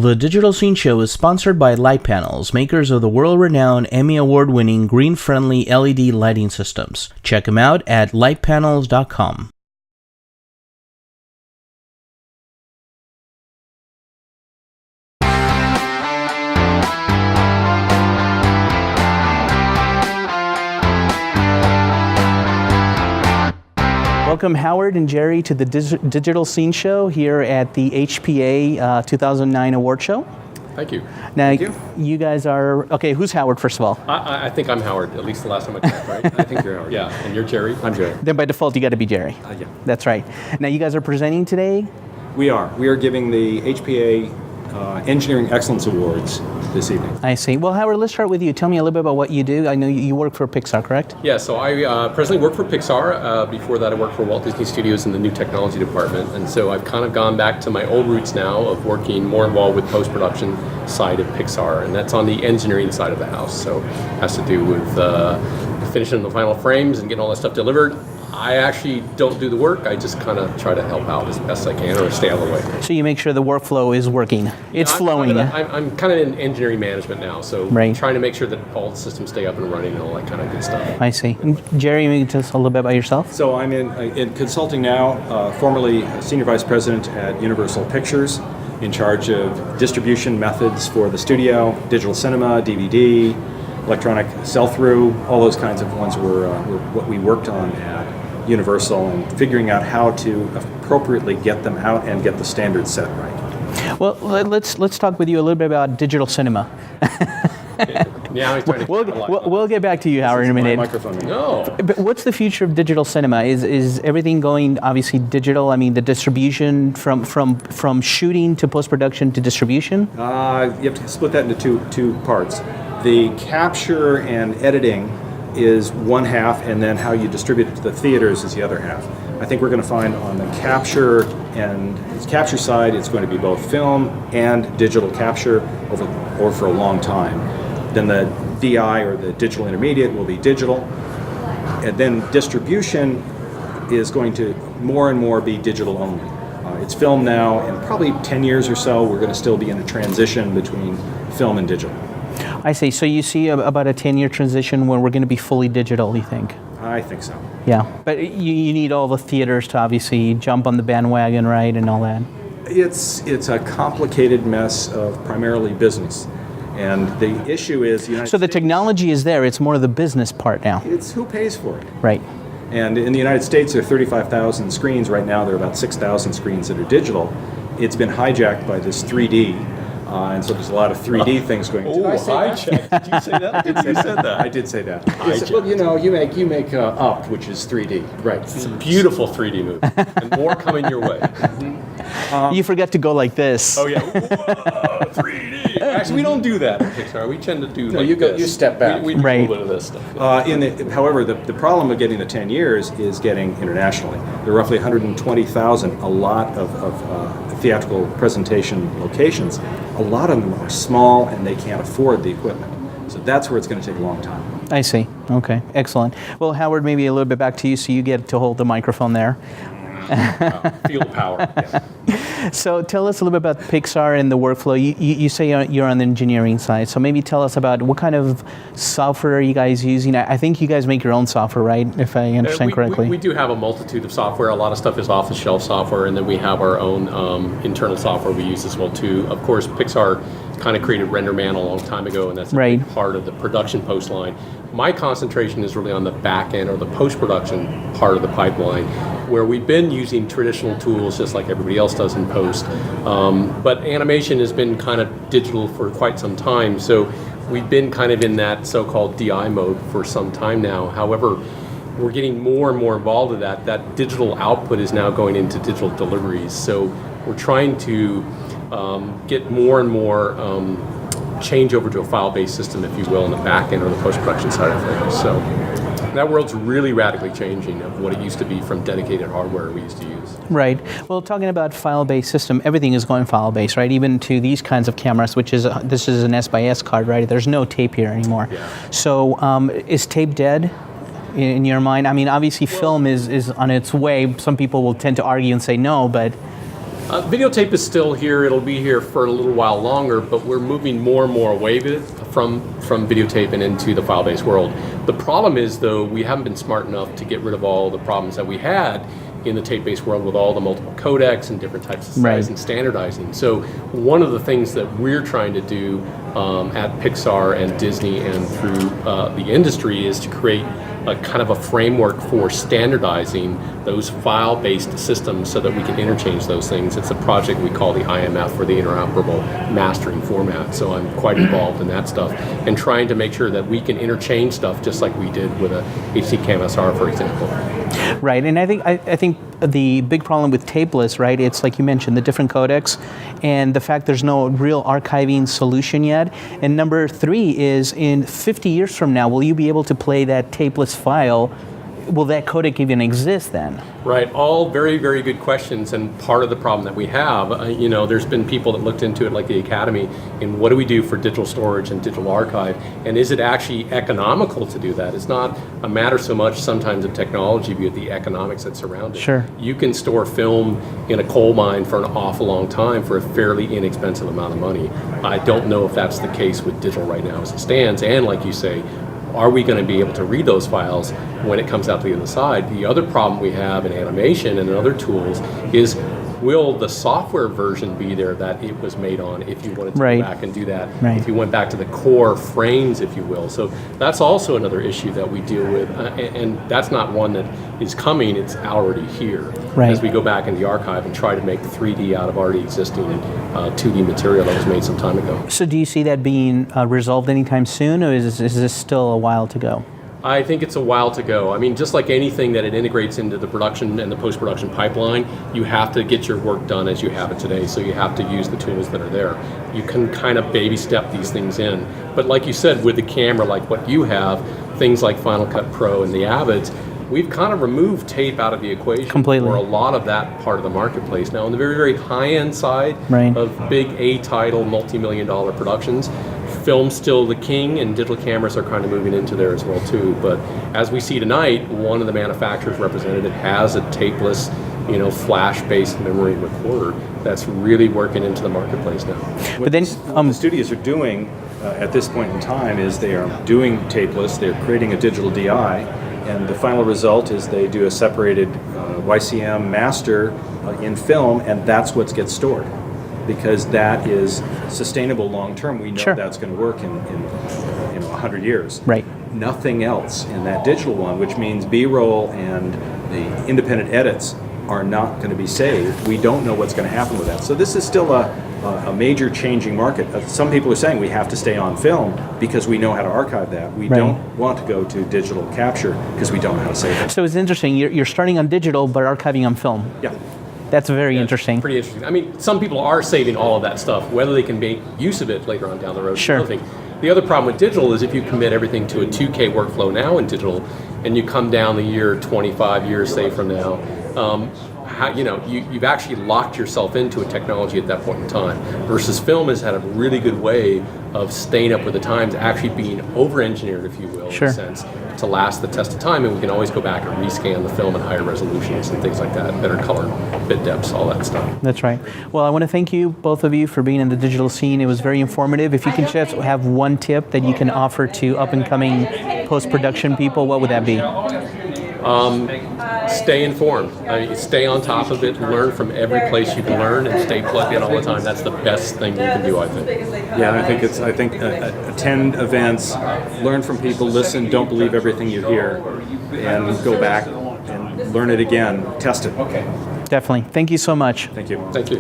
The Digital Scene Show is sponsored by Light Panels, makers of the world-renowned Emmy Award-winning green-friendly LED lighting systems. Check them out at lightpanels.com. Welcome Howard and Jerry to the Digital Scene Show here at the HPA 2009 Award Show. Thank you. Now, Thank you guys are, okay, who's Howard first of all? I think I'm Howard, at least the last time I checked, right? I think you're Howard. Yeah, and you're Jerry? I'm Jerry. Then by default you got to be Jerry. Yeah. That's right. Now you guys are presenting today? We are. We are giving the HPA Engineering Excellence Awards this evening. I see. Well, Howard, let's start with you. Tell me a little bit about what you do. I know you work for Pixar, correct? Yeah, so I presently work for Pixar. Before that I worked for Walt Disney Studios in the new technology department. And so I've kind of gone back to my old roots now of working more involved with post-production side of Pixar. And that's on the engineering side of the house. So it has to do with finishing the final frames and getting all that stuff delivered. I actually don't do the work. I just kind of try to help out as best I can or stay out of the way. So you make sure the workflow is working. It's flowing. I'm kind of in engineering management now, so right. Trying to make sure that all the systems stay up and running and all that kind of good stuff. I see. And Jerry, maybe tell us a little bit about yourself? So I'm in consulting now, formerly Senior Vice President at Universal Pictures, in charge of distribution methods for the studio, digital cinema, DVD, electronic sell-through, all those kinds of ones were what we worked on at Universal, and figuring out how to appropriately get them out and get the standards set right. Well, let's talk with you a little bit about digital cinema. Yeah, we'll get back to you, Howard, in a minute. Microphone. No. But what's the future of digital cinema? Is everything going obviously digital? I mean, the distribution from shooting to post-production to distribution? You have to split that into two parts. The capture and editing is one half, and then how you distribute it to the theaters is the other half. I think we're going to find on the capture side, it's going to be both film and digital capture over for a long time. Then the DI, or the digital intermediate, will be digital, and then distribution is going to more and more be digital only. It's film now, and probably 10 years or so we're going to still be in a transition between film and digital. I see. So you see about a 10-year transition where we're going to be fully digital, you think? I think so. Yeah, but you need all the theaters to obviously jump on the bandwagon, right, and all that. It's a complicated mess of primarily business, and the issue is So the technology is there. It's more of the business part now. It's who pays for it. Right. And in the United States, there are 35,000 screens. Right now, there are about 6,000 screens that are digital. It's been hijacked by this 3D. And so there's a lot of 3D things going on. Oh, hijack. Did you say that? You said that. I did say that. Well, you make Up, which is 3D. Right. It's a beautiful 3D movie, and more coming your way. You forget to go like this. Oh yeah, whoa, 3D. Actually, we don't do that at Pixar. We tend to do you step back. We do right. a little bit of this stuff. However, the problem of getting the 10 years is getting internationally. There are roughly 120,000, a lot of theatrical presentation locations. A lot of them are small and they can't afford the equipment. So that's where it's going to take a long time. I see. Okay, excellent. Well, Howard, maybe a little bit back to you, so you get to hold the microphone there. Feel the power. Yeah. So tell us a little bit about Pixar and the workflow. You say you're on the engineering side, so maybe tell us about what kind of software are you guys using? I think you guys make your own software, right, if I understand correctly? We do have a multitude of software. A lot of stuff is off-the-shelf software, and then we have our own internal software we use as well, too. Of course, Pixar kind of created RenderMan a long time ago, and that's a big part of the production post line. My concentration is really on the back end, or the post-production part of the pipeline, where we've been using traditional tools just like everybody else does in post. But animation has been kind of digital for quite some time, so we've been kind of in that so-called DI mode for some time now. However, we're getting more and more involved with that. That digital output is now going into digital deliveries. So we're trying to get more and more change over to a file-based system, if you will, in the back end or the post-production side of things. So that world's really radically changing of what it used to be from dedicated hardware we used to use. Right. Well, talking about file-based system, everything is going file-based, right? Even to these kinds of cameras, which is this is an S/S card, right? There's no tape here anymore. Yeah. So is tape dead in your mind? I mean, obviously film is on its way. Some people will tend to argue and say no, but Videotape is still here. It'll be here for a little while longer, but we're moving more and more away from videotape and into the file-based world. The problem is, though, we haven't been smart enough to get rid of all the problems that we had in the tape-based world with all the multiple codecs and different types of size and standardizing. So one of the things that we're trying to do at Pixar and Disney and through the industry is to create a kind of a framework for standardizing those file-based systems so that we can interchange those things. It's a project we call the IMF, or the Interoperable Mastering Format. So I'm quite involved in that stuff and trying to make sure that we can interchange stuff just like we did with a HD CAM-SR, for example. Right, and I think the big problem with Tapeless, right, it's like you mentioned, the different codecs and the fact there's no real archiving solution yet. And number 3 is, in 50 years from now, will you be able to play that Tapeless file? Will that codec even exist then? Right, all very, very good questions, and part of the problem that we have, there's been people that looked into it, like the Academy, and what do we do for digital storage and digital archive, and is it actually economical to do that? It's not a matter so much sometimes of technology, but the economics that surround it. Sure. You can store film in a coal mine for an awful long time for a fairly inexpensive amount of money. I don't know if that's the case with digital right now as it stands, and like you say, are we going to be able to read those files when it comes out the other side? The other problem we have in animation and in other tools is, will the software version be there that it was made on if you wanted to go back and do that? If you went back to the core frames, if you will. So that's also another issue that we deal with, and that's not one that is coming, it's already here. As we go back in the archive and try to make 3D out of already existing 2D material that was made some time ago. So do you see that being resolved anytime soon, or is this still a while to go? I think it's a while to go. I mean, just like anything that it integrates into the production and the post-production pipeline, you have to get your work done as you have it today, so you have to use the tools that are there. You can kind of baby step these things in. But like you said, with the camera, like what you have, things like Final Cut Pro and the Avids, we've kind of removed tape out of the equation for a lot of that part of the marketplace. Now, on the very, very high-end side of big A-title, multi-million-dollar productions, film's still the king, and digital cameras are kind of moving into there as well, too. But as we see tonight, one of the manufacturers represented has a tapeless, flash-based memory recorder that's really working into the marketplace now. What the studios are doing at this point in time is they are doing tapeless, they're creating a digital DI, and the final result is they do a separated YCM master in film, and that's what gets stored, because that is sustainable long term. We know that's going to work in 100 years. Nothing else in that digital one, which means B-roll and the independent edits are not going to be saved. We don't know what's going to happen with that. So this is still a major changing market. Some people are saying we have to stay on film because we know how to archive that. We don't want to go to digital capture because we don't know how to save it. So it's interesting. You're starting on digital but archiving on film. Yeah. That's very interesting. Pretty interesting. I mean, some people are saving all of that stuff, whether they can make use of it later on down the road. Sure. The other problem with digital is if you commit everything to a 2K workflow now in digital, and you come down the year 25 years, say, from now, you've actually locked yourself into a technology at that point in time. Versus film has had a really good way of staying up with the times, actually being over-engineered, if you will, in a sense, to last the test of time, and we can always go back and rescan the film at higher resolutions and things like that, better color, bit depths, all that stuff. That's right. Well, I want to thank you, both of you, for being in the digital scene. It was very informative. If you can just have one tip that you can offer to up-and-coming post-production people, what would that be? Stay informed. Stay on top of it. Learn from every place you can learn, and stay plugged in all the time. That's the best thing you can do, I think. Yeah, I think attend events, learn from people, listen, don't believe everything you hear, and go back and learn it again, test it. Definitely. Thank you so much. Thank you. Thank you.